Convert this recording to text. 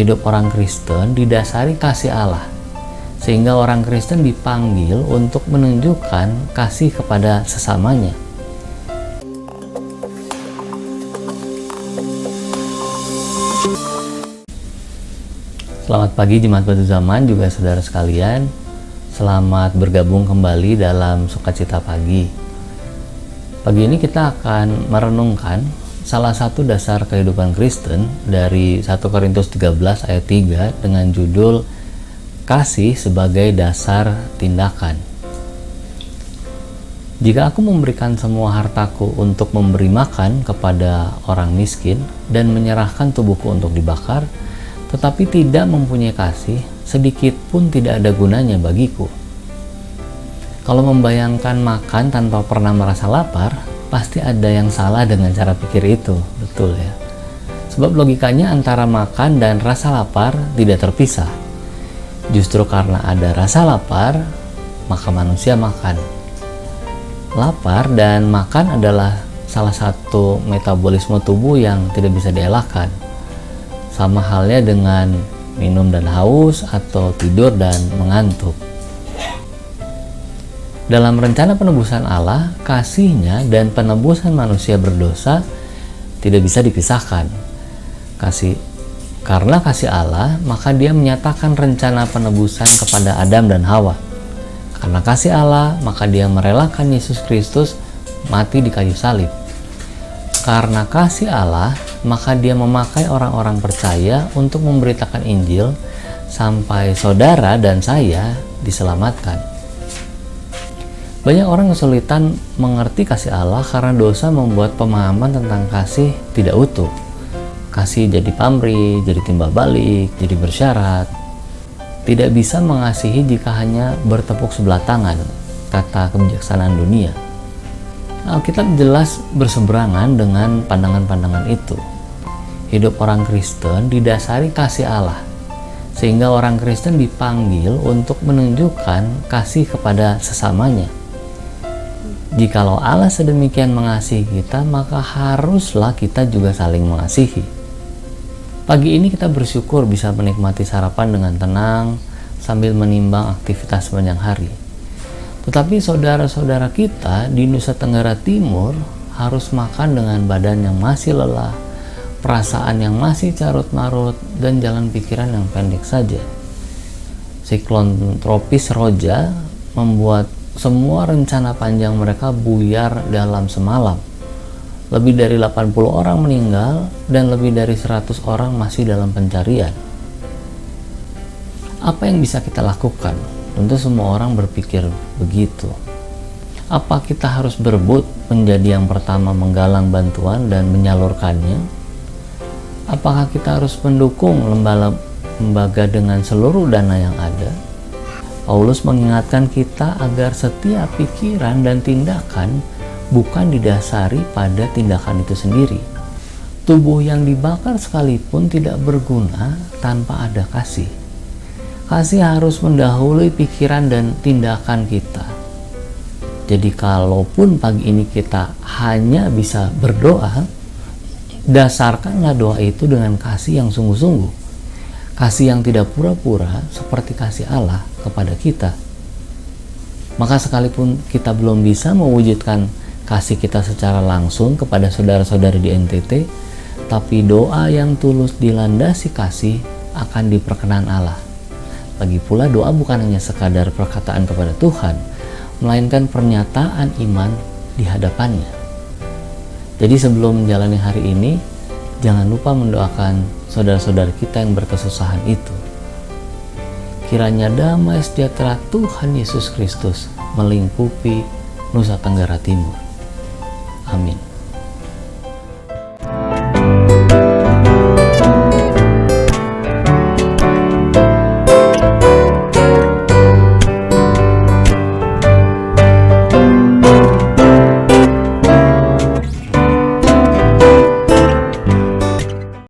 Hidup orang Kristen didasari kasih Allah, sehingga orang Kristen dipanggil untuk menunjukkan kasih kepada sesamanya. Selamat pagi Jemaat Batu Zaman, juga saudara sekalian. Selamat bergabung kembali dalam Sukacita Pagi. Pagi ini kita akan merenungkan salah satu dasar kehidupan Kristen dari 1 Korintus 13 ayat 3 dengan judul Kasih sebagai dasar tindakan. Jika aku memberikan semua hartaku untuk memberi makan kepada orang miskin dan menyerahkan tubuhku untuk dibakar, tetapi tidak mempunyai kasih, sedikit pun tidak ada gunanya bagiku. Kalau membayangkan makan tanpa pernah merasa lapar, pasti ada yang salah dengan cara pikir itu, betul ya? Sebab logikanya antara makan dan rasa lapar tidak terpisah. Justru karena ada rasa lapar, maka manusia makan. Lapar dan makan adalah salah satu metabolisme tubuh yang tidak bisa dielakkan. Sama halnya dengan minum dan haus atau tidur dan mengantuk. Dalam rencana penebusan Allah, kasih-Nya dan penebusan manusia berdosa tidak bisa dipisahkan. Karena kasih Allah, maka Dia menyatakan rencana penebusan kepada Adam dan Hawa. Karena kasih Allah, maka Dia merelakan Yesus Kristus mati di kayu salib. Karena kasih Allah, maka Dia memakai orang-orang percaya untuk memberitakan Injil sampai saudara dan saya diselamatkan. Banyak orang kesulitan mengerti kasih Allah karena dosa membuat pemahaman tentang kasih tidak utuh. Kasih jadi pamrih, jadi timbal balik, jadi bersyarat. Tidak bisa mengasihi jika hanya bertepuk sebelah tangan, kata kebijaksanaan dunia. Alkitab jelas berseberangan dengan pandangan-pandangan itu. Hidup orang Kristen didasari kasih Allah, sehingga orang Kristen dipanggil untuk menunjukkan kasih kepada sesamanya. Jikalau Allah sedemikian mengasihi kita, maka haruslah kita juga saling mengasihi. Pagi ini kita bersyukur bisa menikmati sarapan dengan tenang sambil menimbang aktivitas sepanjang hari. Tetapi saudara-saudara kita di Nusa Tenggara Timur harus makan dengan badan yang masih lelah, perasaan yang masih carut-marut, dan jalan pikiran yang pendek saja. Siklon tropis Roja membuat semua rencana panjang mereka buyar dalam semalam. Lebih dari 80 orang meninggal dan lebih dari 100 orang masih dalam pencarian. Apa yang bisa kita lakukan? Tentu semua orang berpikir begitu. Apa kita harus berebut menjadi yang pertama menggalang bantuan dan menyalurkannya? Apakah kita harus mendukung lembaga dengan seluruh dana yang ada? Paulus mengingatkan kita agar setiap pikiran dan tindakan bukan didasari pada tindakan itu sendiri. Tubuh yang dibakar sekalipun tidak berguna tanpa ada kasih. Kasih harus mendahului pikiran dan tindakan kita. Jadi kalaupun pagi ini kita hanya bisa berdoa, dasarkanlah doa itu dengan kasih yang sungguh-sungguh. Kasih yang tidak pura-pura seperti kasih Allah kepada kita. Maka sekalipun kita belum bisa mewujudkan kasih kita secara langsung kepada saudara-saudari di NTT, tapi doa yang tulus dilandasi kasih akan diperkenan Allah. Lagi pula doa bukan hanya sekadar perkataan kepada Tuhan, melainkan pernyataan iman di hadapannya. Jadi sebelum menjalani hari ini, jangan lupa mendoakan saudara-saudara kita yang berkesusahan itu. Kiranya damai sejahtera Tuhan Yesus Kristus melingkupi Nusa Tenggara Timur. Amin.